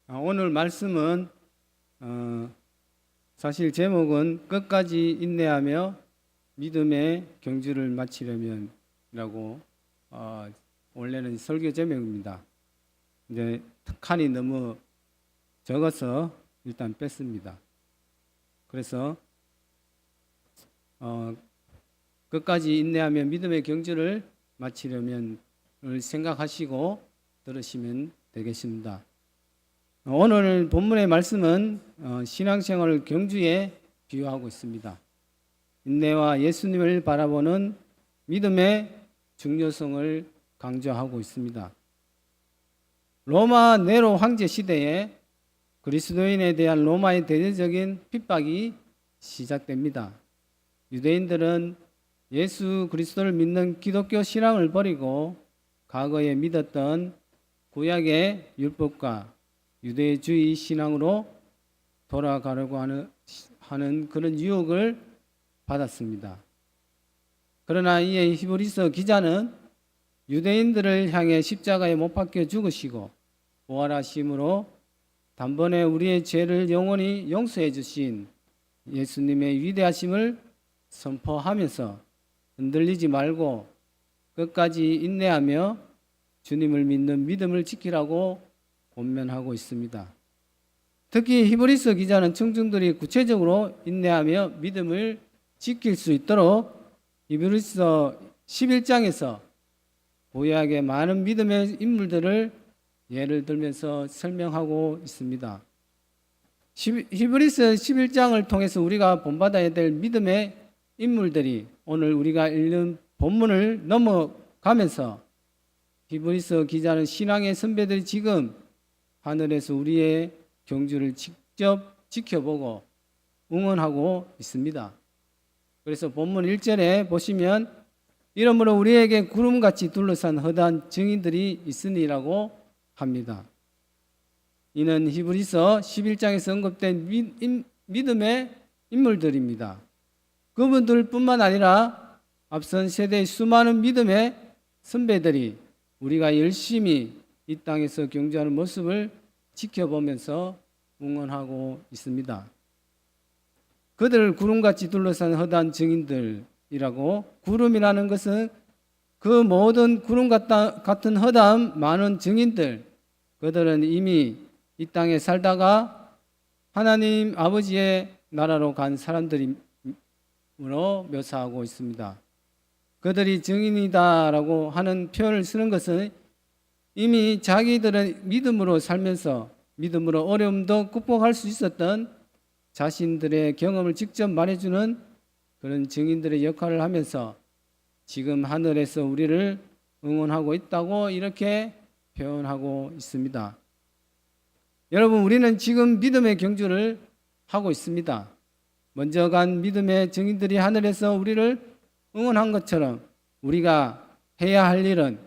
오늘 말씀은 사실 제목은 끝까지 인내하며 믿음의 경주를 마치려면이라고 원래는 설교 제목입니다. 이제 칸이 너무 적어서 일단 뺐습니다. 그래서 끝까지 인내하며 믿음의 경주를 마치려면을 생각하시고 들으시면 되겠습니다. 오늘 본문의 말씀은 신앙생활을 경주에 비유하고 있습니다. 인내와 예수님을 바라보는 믿음의 중요성을 강조하고 있습니다. 로마 네로 황제 시대에 그리스도인에 대한 로마의 대대적인 핍박이 시작됩니다. 유대인들은 예수 그리스도를 믿는 기독교 신앙을 버리고 과거에 믿었던 구약의 율법과 유대주의 신앙으로 돌아가려고 하는 그런 유혹을 받았습니다. 그러나 이 히브리서 기자는 유대인들을 향해 십자가에 못 박혀 죽으시고 부활하심으로 단번에 우리의 죄를 영원히 용서해 주신 예수님의 위대하심을 선포하면서 흔들리지 말고 끝까지 인내하며 주님을 믿는 믿음을 지키라고 권면하고 있습니다. 특히 히브리서 기자는 청중들이 구체적으로 인내하며 믿음을 지킬 수 있도록 히브리서 11장에서 구약의 많은 믿음의 인물들을 예를 들면서 설명하고 있습니다. 히브리서 11장을 통해서 우리가 본받아야 될 믿음의 인물들이 오늘 우리가 읽는 본문을 넘어가면서 히브리서 기자는 신앙의 선배들이 지금 하늘에서 우리의 경주를 직접 지켜보고 응원하고 있습니다. 그래서 본문 1절에 보시면 이러므로 우리에게 구름같이 둘러싼 허다한 증인들이 있으니라고 합니다. 이는 히브리서 11장에서 언급된 믿음의 인물들입니다. 그분들뿐만 아니라 앞선 세대의 수많은 믿음의 선배들이 우리가 열심히 이 땅에서 경주하는 모습을 지켜보면서 응원하고 있습니다. 그들을 구름같이 둘러싼 허다한 증인들이라고, 구름이라는 것은 그 모든 구름 같은 허다한 많은 증인들, 그들은 이미 이 땅에 살다가 하나님 아버지의 나라로 간 사람들이므로 묘사하고 있습니다. 그들이 증인이다라고 하는 표현을 쓰는 것은 이미 자기들은 믿음으로 살면서 믿음으로 어려움도 극복할 수 있었던 자신들의 경험을 직접 말해주는 그런 증인들의 역할을 하면서 지금 하늘에서 우리를 응원하고 있다고 이렇게 표현하고 있습니다. 여러분, 우리는 지금 믿음의 경주를 하고 있습니다. 먼저 간 믿음의 증인들이 하늘에서 우리를 응원한 것처럼 우리가 해야 할 일은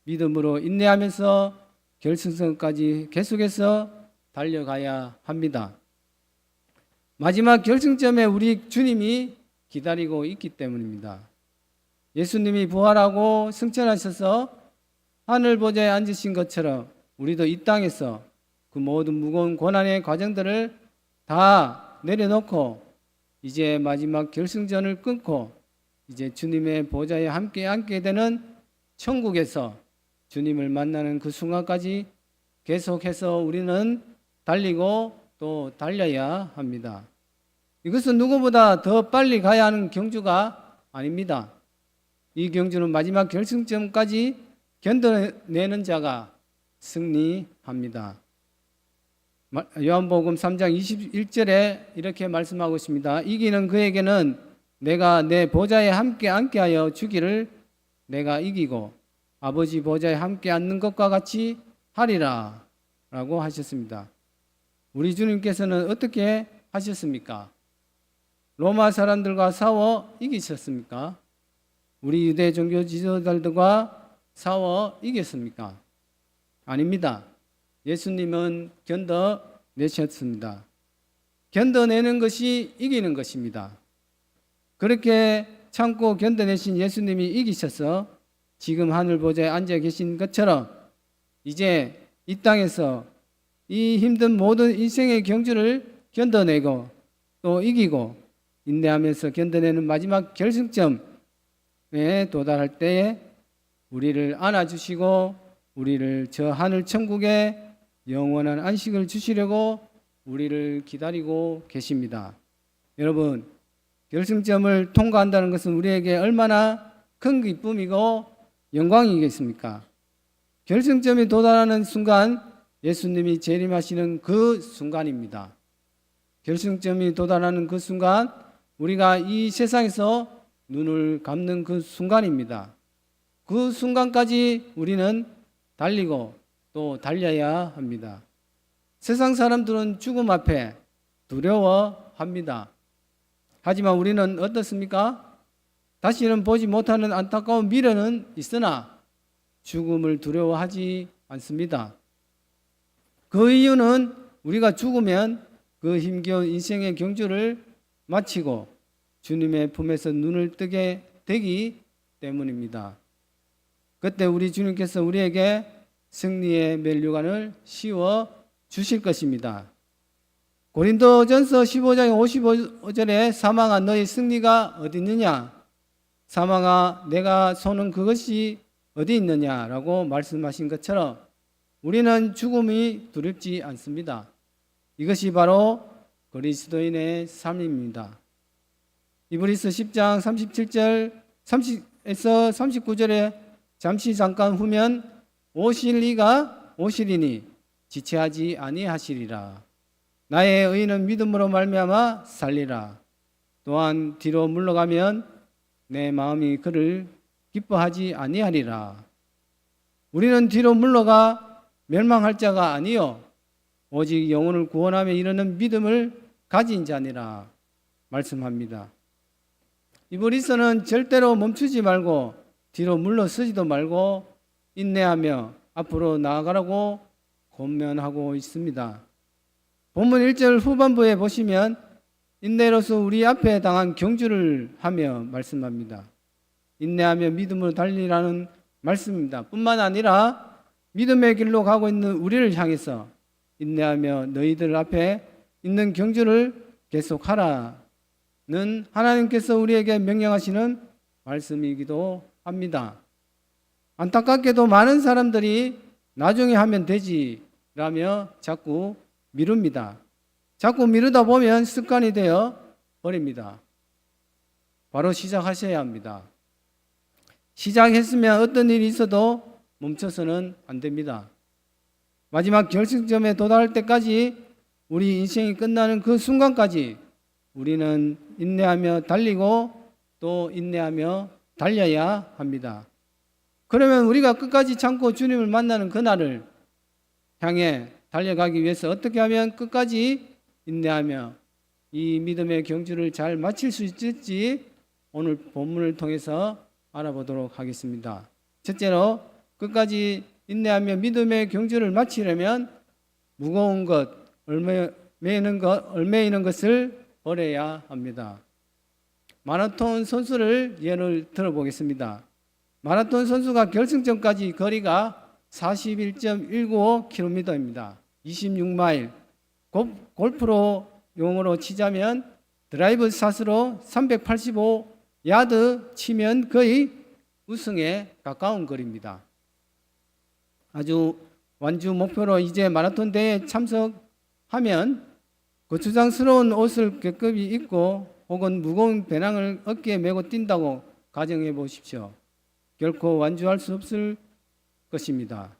믿음으로 인내하면서 결승선까지 계속해서 달려가야 합니다. 마지막 결승점에 우리 주님이 기다리고 있기 때문입니다. 예수님이 부활하고 승천하셔서 하늘 보좌에 앉으신 것처럼 우리도 이 땅에서 그 모든 무거운 고난의 과정들을 다 내려놓고 이제 마지막 결승전을 끊고 이제 주님의 보좌에 함께 앉게 되는 천국에서 주님을 만나는 그 순간까지 계속해서 우리는 달리고 또 달려야 합니다. 이것은 누구보다 더 빨리 가야 하는 경주가 아닙니다. 이 경주는 마지막 결승점까지 견뎌내는 자가 승리합니다. 요한복음 3장 21절에 이렇게 말씀하고 있습니다. 이기는 그에게는 내가 내 보좌에 함께 앉게 하여 주기를 내가 이기고 아버지 보좌에 함께 앉는 것과 같이 하리라 라고 하셨습니다. 우리 주님께서는 어떻게 하셨습니까? 로마 사람들과 싸워 이기셨습니까? 우리 유대 종교 지도자들과 싸워 이겼습니까? 아닙니다. 예수님은 견뎌내셨습니다. 견뎌내는 것이 이기는 것입니다. 그렇게 참고 견뎌내신 예수님이 이기셔서 지금 하늘 보좌에 앉아 계신 것처럼 이제 이 땅에서 이 힘든 모든 인생의 경주를 견뎌내고 또 이기고 인내하면서 견뎌내는 마지막 결승점에 도달할 때에 우리를 안아주시고 우리를 저 하늘 천국에 영원한 안식을 주시려고 우리를 기다리고 계십니다. 여러분, 결승점을 통과한다는 것은 우리에게 얼마나 큰 기쁨이고 영광이겠습니까? 결승점에 도달하는 순간 예수님이 재림하시는 그 순간입니다. 결승점이 도달하는 그 순간 우리가 이 세상에서 눈을 감는 그 순간입니다. 그 순간까지 우리는 달리고 또 달려야 합니다. 세상 사람들은 죽음 앞에 두려워합니다. 하지만 우리는 어떻습니까? 다시는 보지 못하는 안타까운 미래는 있으나 죽음을 두려워하지 않습니다. 그 이유는 우리가 죽으면 그 힘겨운 인생의 경주를 마치고 주님의 품에서 눈을 뜨게 되기 때문입니다. 그때 우리 주님께서 우리에게 승리의 면류관을 씌워 주실 것입니다. 고린도전서 15장 55절에 사망아 너희 승리가 어디 있느냐? 사망아 내가 쏘는 그것이 어디 있느냐라고 말씀하신 것처럼 우리는 죽음이 두렵지 않습니다. 이것이 바로 그리스도인의 삶입니다. 이브리서 10장 37절 30에서 39절에 잠깐 후면 오실 이가 오시리니 지체하지 아니하시리라. 나의 의는 믿음으로 말미암아 살리라. 또한 뒤로 물러가면 내 마음이 그를 기뻐하지 아니하리라. 우리는 뒤로 물러가 멸망할 자가 아니요 오직 영혼을 구원하며 이르는 믿음을 가진 자니라 말씀합니다. 이브리서는 절대로 멈추지 말고 뒤로 물러서지도 말고 인내하며 앞으로 나아가라고 권면하고 있습니다. 본문 1절 후반부에 보시면 인내로서 우리 앞에 당한 경주를 하며 말씀합니다. 인내하며 믿음으로 달리라는 말씀입니다. 뿐만 아니라 믿음의 길로 가고 있는 우리를 향해서 인내하며 너희들 앞에 있는 경주를 계속하라는 하나님께서 우리에게 명령하시는 말씀이기도 합니다. 안타깝게도 많은 사람들이 나중에 하면 되지라며 자꾸 미룹니다. 자꾸 미루다 보면 습관이 되어 버립니다. 바로 시작하셔야 합니다. 시작했으면 어떤 일이 있어도 멈춰서는 안 됩니다. 마지막 결승점에 도달할 때까지 우리 인생이 끝나는 그 순간까지 우리는 인내하며 달리고 또 인내하며 달려야 합니다. 그러면 우리가 끝까지 참고 주님을 만나는 그날을 향해 달려가기 위해서 어떻게 하면 끝까지 인내하며 이 믿음의 경주를 잘 마칠 수 있을지 오늘 본문을 통해서 알아보도록 하겠습니다. 첫째로 끝까지 인내하며 믿음의 경주를 마치려면 무거운 것, 얼매이는 것을 버려야 합니다. 마라톤 선수를 예를 들어보겠습니다. 마라톤 선수가 결승점까지 거리가 41.195km입니다. 26마일. 골프로 용어로 치자면 드라이브 샷으로 385야드 치면 거의 우승에 가까운 거리입니다. 아주 완주 목표로 이제 마라톤 대회에 참석하면 거추장스러운 옷을 겹겹이 입고 혹은 무거운 배낭을 어깨에 메고 뛴다고 가정해 보십시오. 결코 완주할 수 없을 것입니다.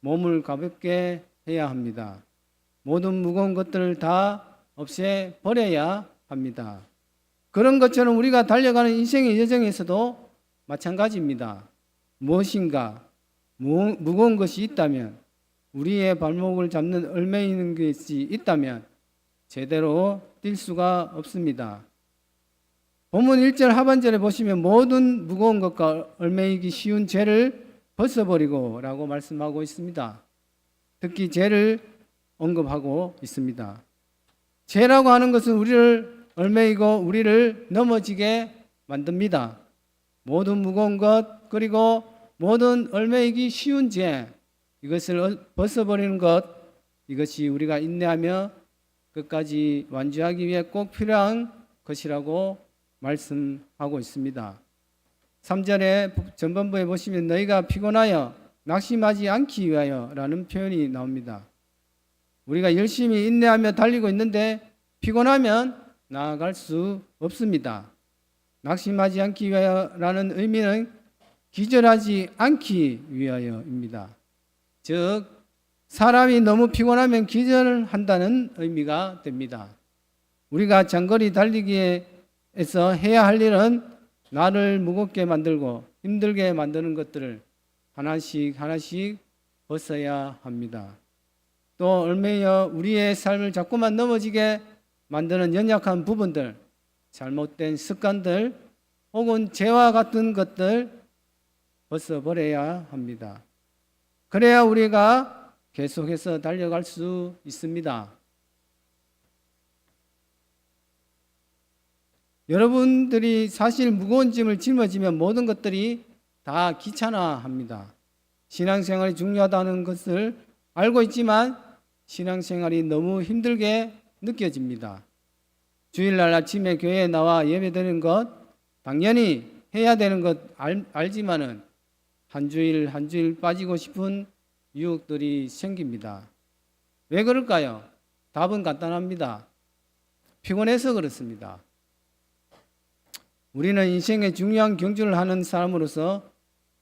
몸을 가볍게 해야 합니다. 모든 무거운 것들을 다 없애 버려야 합니다. 그런 것처럼 우리가 달려가는 인생의 여정에서도 마찬가지입니다. 무엇인가 무거운 것이 있다면, 우리의 발목을 잡는 얼매이는 것이 있다면 제대로 뛸 수가 없습니다. 본문 1절 하반절에 보시면 모든 무거운 것과 얼매이기 쉬운 죄를 벗어버리고 라고 말씀하고 있습니다. 특히 죄를 언급하고 있습니다. 죄라고 하는 것은 우리를 얼매이고 우리를 넘어지게 만듭니다. 모든 무거운 것 그리고 모든 얼매이기 쉬운 죄, 이것을 벗어버리는 것, 이것이 우리가 인내하며 끝까지 완주하기 위해 꼭 필요한 것이라고 말씀하고 있습니다. 3절에 전반부에 보시면 너희가 피곤하여 낙심하지 않기 위하여 라는 표현이 나옵니다. 우리가 열심히 인내하며 달리고 있는데 피곤하면 나아갈 수 없습니다. 낙심하지 않기 위하여라는 의미는 기절하지 않기 위하여입니다. 즉 사람이 너무 피곤하면 기절한다는 의미가 됩니다. 우리가 장거리 달리기에서 해야 할 일은 나를 무겁게 만들고 힘들게 만드는 것들을 하나씩 벗어야 합니다. 또 얼매여 우리의 삶을 자꾸만 넘어지게 만드는 연약한 부분들, 잘못된 습관들 혹은 죄와 같은 것들 벗어버려야 합니다. 그래야 우리가 계속해서 달려갈 수 있습니다. 여러분들이 사실 무거운 짐을 짊어지면 모든 것들이 다 귀찮아합니다. 신앙생활이 중요하다는 것을 알고 있지만 신앙생활이 너무 힘들게 느껴집니다. 주일날 아침에 교회에 나와 예배드리는 것 당연히 해야 되는 것 알지만은 한 주일 빠지고 싶은 유혹들이 생깁니다. 왜 그럴까요? 답은 간단합니다. 피곤해서 그렇습니다. 우리는 인생의 중요한 경주를 하는 사람으로서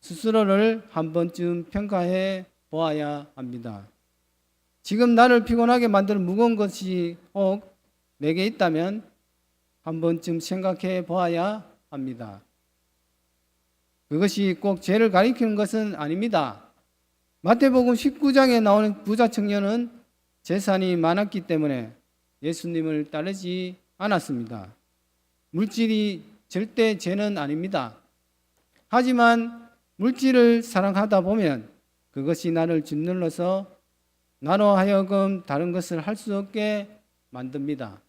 스스로를 한 번쯤 평가해 보아야 합니다. 지금 나를 피곤하게 만드는 무거운 것이 혹 내게 있다면 한 번쯤 생각해 보아야 합니다. 그것이 꼭 죄를 가리키는 것은 아닙니다. 마태복음 19장에 나오는 부자 청년은 재산이 많았기 때문에 예수님을 따르지 않았습니다. 물질이 절대 죄는 아닙니다. 하지만 물질을 사랑하다 보면 그것이 나를 짓눌러서 나로 하여금 다른 것을 할 수 없게 만듭니다.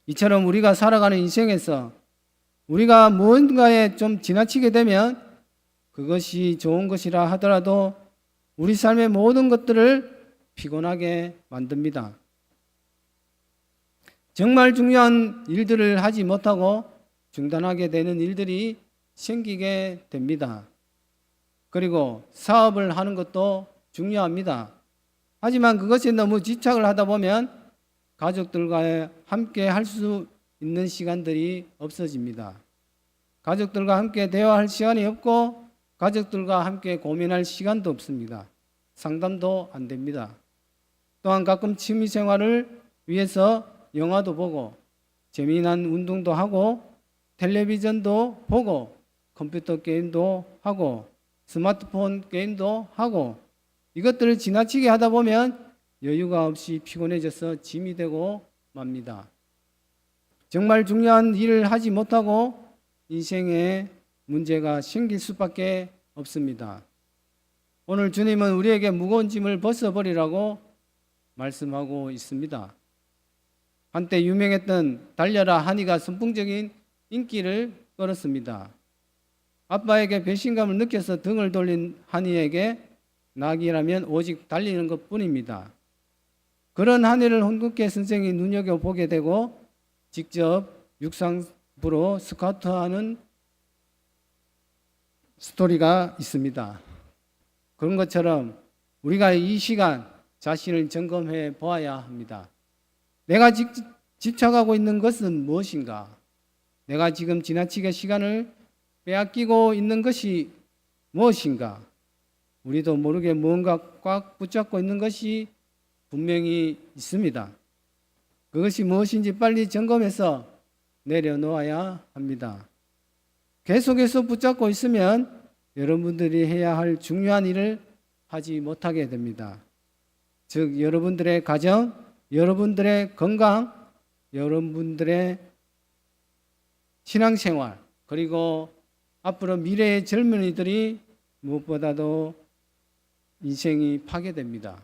이처럼 우리가 살아가는 인생에서 우리가 무언가에 좀 지나치게 되면 그것이 좋은 것이라 하더라도 우리 삶의 모든 것들을 피곤하게 만듭니다. 정말 중요한 일들을 하지 못하고 중단하게 되는 일들이 생기게 됩니다. 그리고 사업을 하는 것도 중요합니다. 하지만 그것이 너무 집착을 하다 보면 가족들과 함께 할 수 있는 시간들이 없어집니다. 가족들과 함께 대화할 시간이 없고 가족들과 함께 고민할 시간도 없습니다. 상담도 안 됩니다. 또한 가끔 취미생활을 위해서 영화도 보고 재미난 운동도 하고 텔레비전도 보고 컴퓨터 게임도 하고 스마트폰 게임도 하고 이것들을 지나치게 하다 보면 여유가 없이 피곤해져서 짐이 되고 맙니다. 정말 중요한 일을 하지 못하고 인생에 문제가 생길 수밖에 없습니다. 오늘 주님은 우리에게 무거운 짐을 벗어버리라고 말씀하고 있습니다. 한때 유명했던 달려라 하니가 선풍적인 인기를 끌었습니다. 아빠에게 배신감을 느껴서 등을 돌린 하니에게 낙이라면 오직 달리는 것뿐입니다. 그런 하니를 홍두깨 선생이 눈여겨보게 되고 직접 육상부로 스카우트하는 스토리가 있습니다. 그런 것처럼 우리가 이 시간 자신을 점검해 보아야 합니다. 내가 집착하고 있는 것은 무엇인가? 내가 지금 지나치게 시간을 빼앗기고 있는 것이 무엇인가? 우리도 모르게 무언가 꽉 붙잡고 있는 것이 분명히 있습니다. 그것이 무엇인지 빨리 점검해서 내려놓아야 합니다. 계속해서 붙잡고 있으면 여러분들이 해야 할 중요한 일을 하지 못하게 됩니다. 즉 여러분들의 가정, 여러분들의 건강, 여러분들의 신앙생활, 그리고 앞으로 미래의 젊은이들이 무엇보다도 인생이 파괴됩니다.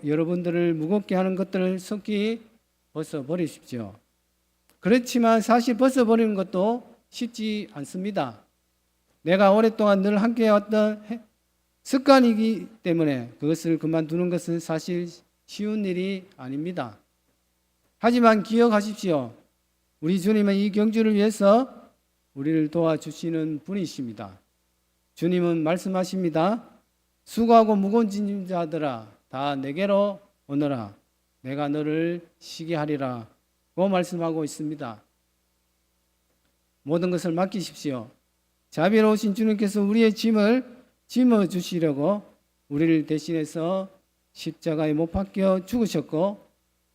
여러분들을 무겁게 하는 것들을 속히 벗어버리십시오. 그렇지만 사실 벗어버리는 것도 쉽지 않습니다. 내가 오랫동안 늘 함께 해왔던 습관이기 때문에 그것을 그만두는 것은 사실 쉬운 일이 아닙니다. 하지만 기억하십시오. 우리 주님은 이 경주를 위해서 우리를 도와주시는 분이십니다. 주님은 말씀하십니다. 수고하고 무거운 짐진 자들아 다 내게로 오너라. 내가 너를 쉬게 하리라. 고 말씀하고 있습니다. 모든 것을 맡기십시오. 자비로우신 주님께서 우리의 짐을 짊어주시려고 우리를 대신해서 십자가에 못 박혀 죽으셨고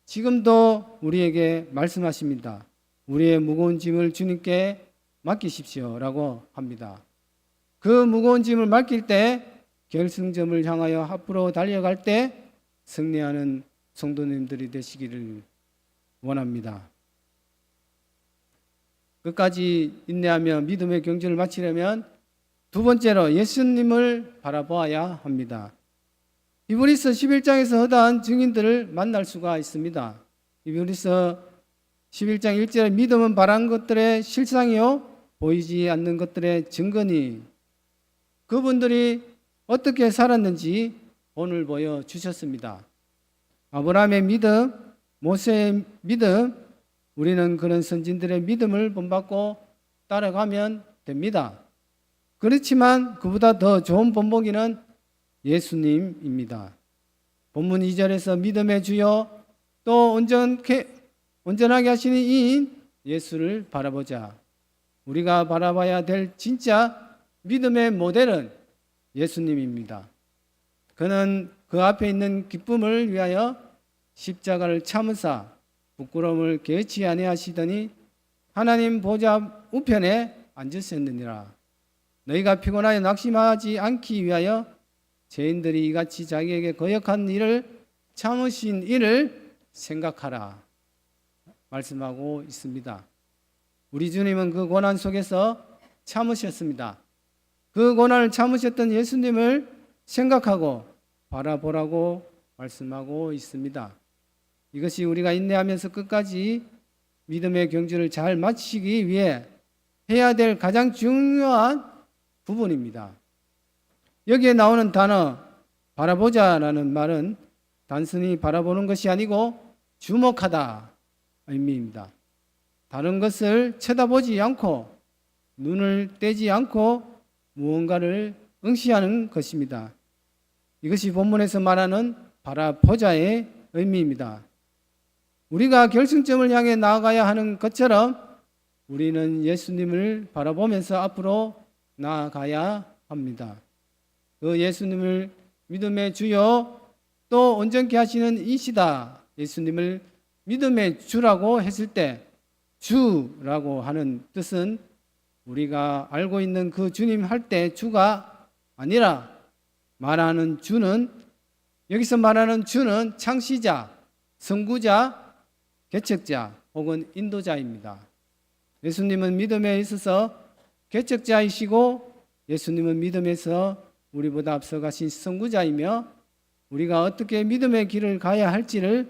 지금도 우리에게 말씀하십니다. 우리의 무거운 짐을 주님께 맡기십시오 라고 합니다. 그 무거운 짐을 맡길 때 결승점을 향하여 앞으로 달려갈 때 승리하는 성도님들이 되시기를 원합니다. 끝까지 인내하며 믿음의 경주를 마치려면 두 번째로 예수님을 바라보아야 합니다. 히브리서 11장에서 허다한 증인들을 만날 수가 있습니다. 히브리서 11장 1절에 믿음은 바란 것들의 실상이요 보이지 않는 것들의 증거니 그분들이 어떻게 살았는지 오늘 보여주셨습니다. 아브라함의 믿음, 모세의 믿음, 우리는 그런 선진들의 믿음을 본받고 따라가면 됩니다. 그렇지만 그보다 더 좋은 본보기는 예수님입니다. 본문 2절에서 믿음의 주여 또 온전하게 하시는 이인 예수를 바라보자. 우리가 바라봐야 될 진짜 믿음의 모델은 예수님입니다. 그는 그 앞에 있는 기쁨을 위하여 십자가를 참으사 부끄러움을 개의치 아니하시더니 하나님 보좌 우편에 앉으셨느니라. 너희가 피곤하여 낙심하지 않기 위하여 죄인들이 이같이 자기에게 거역한 일을 참으신 일을 생각하라 말씀하고 있습니다. 우리 주님은 그 고난 속에서 참으셨습니다. 그 고난을 참으셨던 예수님을 생각하고 바라보라고 말씀하고 있습니다. 이것이 우리가 인내하면서 끝까지 믿음의 경주를 잘 마치기 위해 해야 될 가장 중요한 부분입니다. 여기에 나오는 단어 바라보자라는 말은 단순히 바라보는 것이 아니고 주목하다 의미입니다. 다른 것을 쳐다보지 않고 눈을 떼지 않고 무언가를 응시하는 것입니다. 이것이 본문에서 말하는 바라보자의 의미입니다. 우리가 결승점을 향해 나아가야 하는 것처럼 우리는 예수님을 바라보면서 앞으로 나아가야 합니다. 그 예수님을 믿음의 주요 또 온전케 하시는 이시다. 예수님을 믿음의 주라고 했을 때 주라고 하는 뜻은 우리가 알고 있는 그 주님 할 때 주가 아니라 말하는 주는 여기서 말하는 주는 창시자, 선구자, 개척자 혹은 인도자입니다. 예수님은 믿음에 있어서 개척자이시고 예수님은 믿음에서 우리보다 앞서가신 선구자이며 우리가 어떻게 믿음의 길을 가야 할지를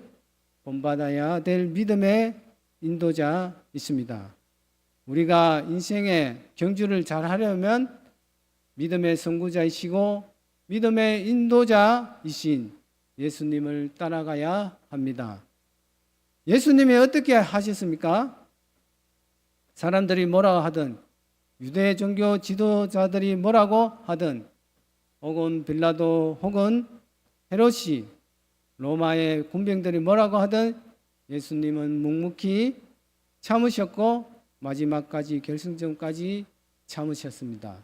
본받아야 될 믿음의 인도자이십니다. 우리가 인생의 경주를 잘 하려면 믿음의 선구자이시고 믿음의 인도자이신 예수님을 따라가야 합니다. 예수님이 어떻게 하셨습니까? 사람들이 뭐라고 하든 유대 종교 지도자들이 뭐라고 하든 혹은 빌라도 혹은 헤롯이 로마의 군병들이 뭐라고 하든 예수님은 묵묵히 참으셨고 마지막까지 결승점까지 참으셨습니다.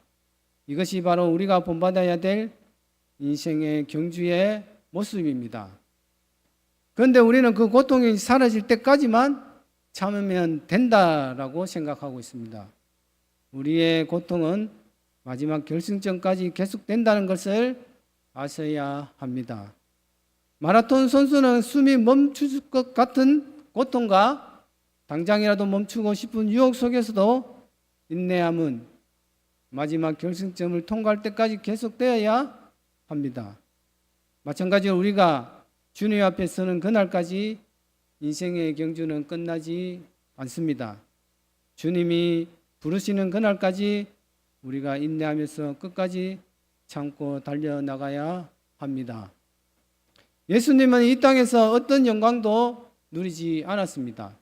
이것이 바로 우리가 본받아야 될 인생의 경주의 모습입니다. 그런데 우리는 그 고통이 사라질 때까지만 참으면 된다라고 생각하고 있습니다. 우리의 고통은 마지막 결승점까지 계속된다는 것을 아셔야 합니다. 마라톤 선수는 숨이 멈출 것 같은 고통과 당장이라도 멈추고 싶은 유혹 속에서도 인내함은 마지막 결승점을 통과할 때까지 계속되어야 합니다. 마찬가지로 우리가 주님 앞에 서는 그날까지 인생의 경주는 끝나지 않습니다. 주님이 부르시는 그날까지 우리가 인내하면서 끝까지 참고 달려나가야 합니다. 예수님은 이 땅에서 어떤 영광도 누리지 않았습니다.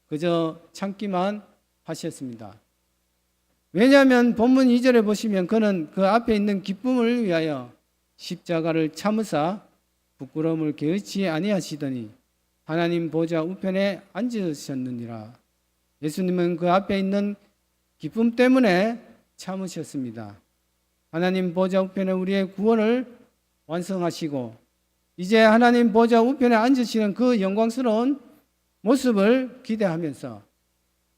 그저 참기만 하셨습니다. 왜냐하면 본문 2절에 보시면 그는 그 앞에 있는 기쁨을 위하여 십자가를 참으사 부끄러움을 개의치 아니하시더니 하나님 보좌 우편에 앉으셨느니라. 예수님은 그 앞에 있는 기쁨 때문에 참으셨습니다. 하나님 보좌 우편에 우리의 구원을 완성하시고 이제 하나님 보좌 우편에 앉으시는 그 영광스러운 모습을 기대하면서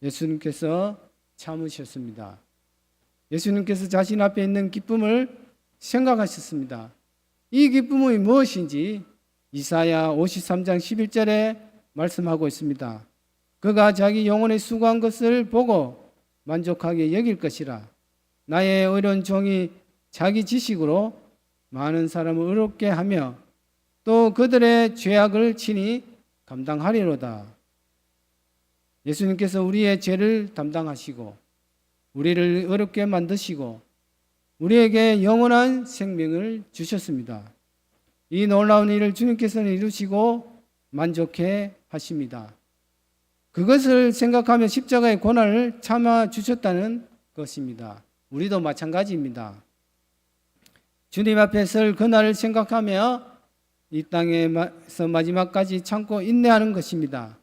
예수님께서 참으셨습니다. 예수님께서 자신 앞에 있는 기쁨을 생각하셨습니다. 이 기쁨이 무엇인지 이사야 53장 11절에 말씀하고 있습니다. 그가 자기 영혼의 수고한 것을 보고 만족하게 여길 것이라. 나의 의로운 종이 자기 지식으로 많은 사람을 의롭게 하며 또 그들의 죄악을 친히 감당하리로다. 예수님께서 우리의 죄를 담당하시고 우리를 의롭게 만드시고 우리에게 영원한 생명을 주셨습니다. 이 놀라운 일을 주님께서는 이루시고 만족해 하십니다. 그것을 생각하며 십자가의 고난을 참아 주셨다는 것입니다. 우리도 마찬가지입니다. 주님 앞에 설 그날을 생각하며 이 땅에서 마지막까지 참고 인내하는 것입니다.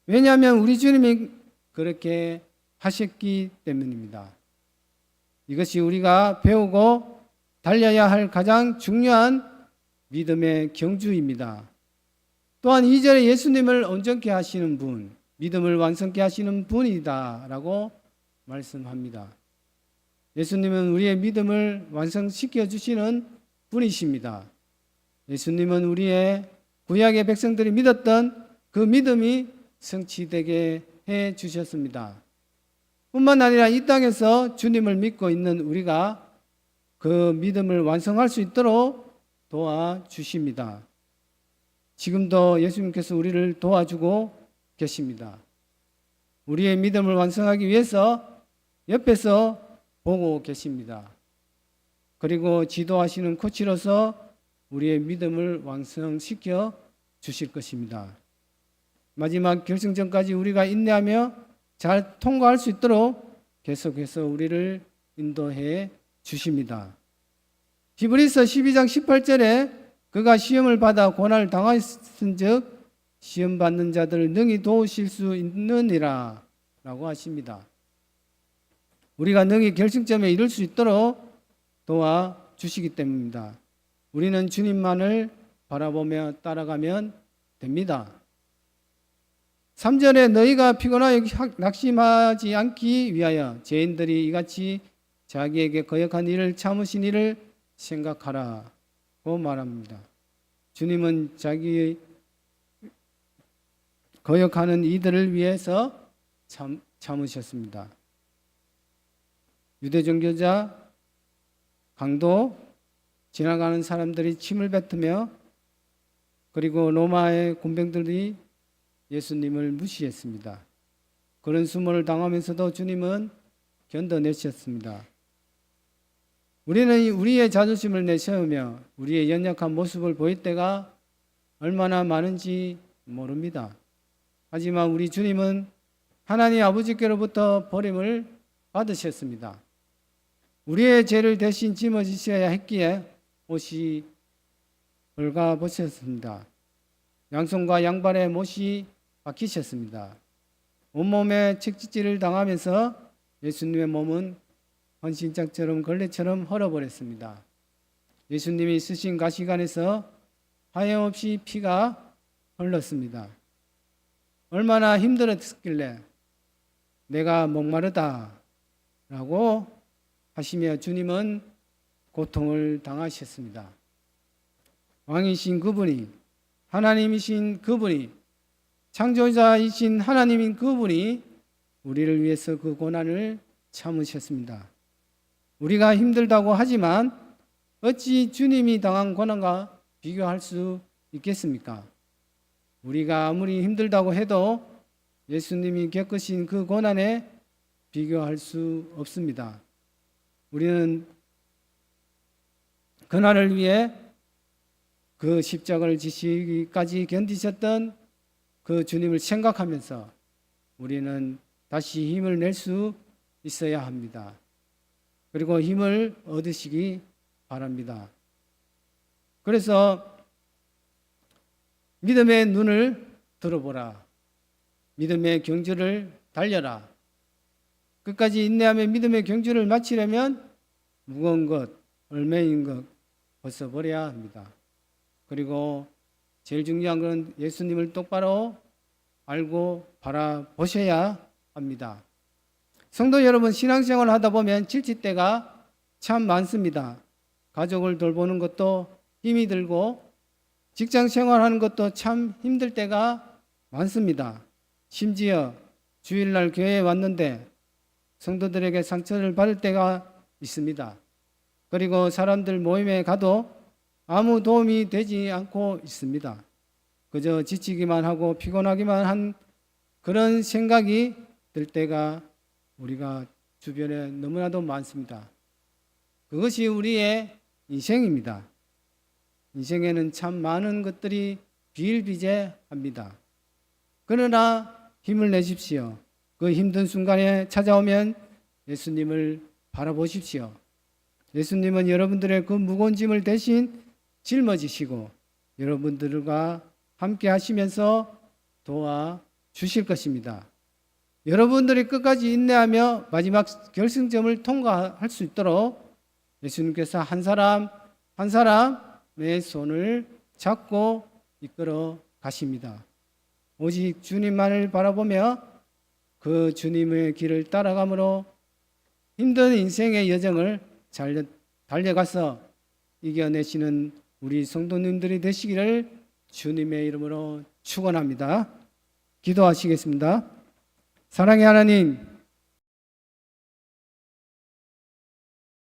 왜냐하면 우리 주님이 그렇게 하셨기 때문입니다. 이것이 우리가 배우고 달려야 할 가장 중요한 믿음의 경주입니다. 또한 2절에 예수님을 온전케 하시는 분, 믿음을 완성케 하시는 분이다라고 말씀합니다. 예수님은 우리의 믿음을 완성시켜 주시는 분이십니다. 예수님은 우리의 구약의 백성들이 믿었던 그 믿음이 성취되게 해 주셨습니다. 뿐만 아니라 이 땅에서 주님을 믿고 있는 우리가 그 믿음을 완성할 수 있도록 도와주십니다. 지금도 예수님께서 우리를 도와주고 계십니다. 우리의 믿음을 완성하기 위해서 옆에서 보고 계십니다. 그리고 지도하시는 코치로서 우리의 믿음을 완성시켜 주실 것입니다. 마지막 결승전까지 우리가 인내하며 잘 통과할 수 있도록 계속해서 우리를 인도해 주십니다. 히브리서 12장 18절에 그가 시험을 받아 고난을 당하였은즉 시험 받는 자들을 능히 도우실 수 있느니라 라고 하십니다. 우리가 능히 결승점에 이를 수 있도록 도와주시기 때문입니다. 우리는 주님만을 바라보며 따라가면 됩니다. 3절에 너희가 피곤하여 낙심하지 않기 위하여 죄인들이 이같이 자기에게 거역한 일을 참으신 일을 생각하라고 말합니다. 주님은 자기 거역하는 이들을 위해서 참으셨습니다. 유대 종교자, 강도, 지나가는 사람들이 침을 뱉으며 그리고 로마의 군병들이 예수님을 무시했습니다. 그런 수모를 당하면서도 주님은 견뎌내셨습니다. 우리는 우리의 자존심을 내세우며 우리의 연약한 모습을 보일 때가 얼마나 많은지 모릅니다. 하지만 우리 주님은 하나님 아버지께로부터 버림을 받으셨습니다. 우리의 죄를 대신 짊어지셔야 했기에 옷이 헐가벗으셨습니다. 양손과 양발에 못이 박히셨습니다. 온몸에 책짓질을 당하면서 예수님의 몸은 헌신짝처럼 걸레처럼 헐어버렸습니다. 예수님이 쓰신 가시관에서 하염없이 피가 흘렀습니다. 얼마나 힘들었길래 내가 목마르다 라고 하시며 주님은 고통을 당하셨습니다. 왕이신 그분이, 하나님이신 그분이, 창조자이신 하나님인 그분이 우리를 위해서 그 고난을 참으셨습니다. 우리가 힘들다고 하지만 어찌 주님이 당한 고난과 비교할 수 있겠습니까? 우리가 아무리 힘들다고 해도 예수님이 겪으신 그 고난에 비교할 수 없습니다. 우리는 그날을 위해 그 십자가를 지시기까지 견디셨던 그 주님을 생각하면서 우리는 다시 힘을 낼 수 있어야 합니다. 그리고 힘을 얻으시기 바랍니다. 그래서 믿음의 눈을 들어보라. 믿음의 경주를 달려라. 끝까지 인내하며 믿음의 경주를 마치려면 무거운 것, 얼매인 것 벗어버려야 합니다. 그리고 제일 중요한 것은 예수님을 똑바로 알고 바라보셔야 합니다. 성도 여러분, 신앙생활을 하다 보면 지칠 때가 참 많습니다. 가족을 돌보는 것도 힘이 들고 직장 생활하는 것도 참 힘들 때가 많습니다. 심지어 주일날 교회에 왔는데 성도들에게 상처를 받을 때가 있습니다. 그리고 사람들 모임에 가도 아무 도움이 되지 않고 있습니다. 그저 지치기만 하고 피곤하기만 한 그런 생각이 들 때가 우리가 주변에 너무나도 많습니다. 그것이 우리의 인생입니다. 인생에는 참 많은 것들이 비일비재합니다. 그러나 힘을 내십시오. 그 힘든 순간에 찾아오면 예수님을 바라보십시오. 예수님은 여러분들의 그 무거운 짐을 대신 짊어지시고 여러분들과 함께 하시면서 도와주실 것입니다. 여러분들이 끝까지 인내하며 마지막 결승점을 통과할 수 있도록 예수님께서 한 사람 한 사람의 손을 잡고 이끌어 가십니다. 오직 주님만을 바라보며 그 주님의 길을 따라감으로 힘든 인생의 여정을 잘 달려가서 이겨내시는 우리 성도님들이 되시기를 주님의 이름으로 축원합니다. 기도하시겠습니다. 사랑의 하나님,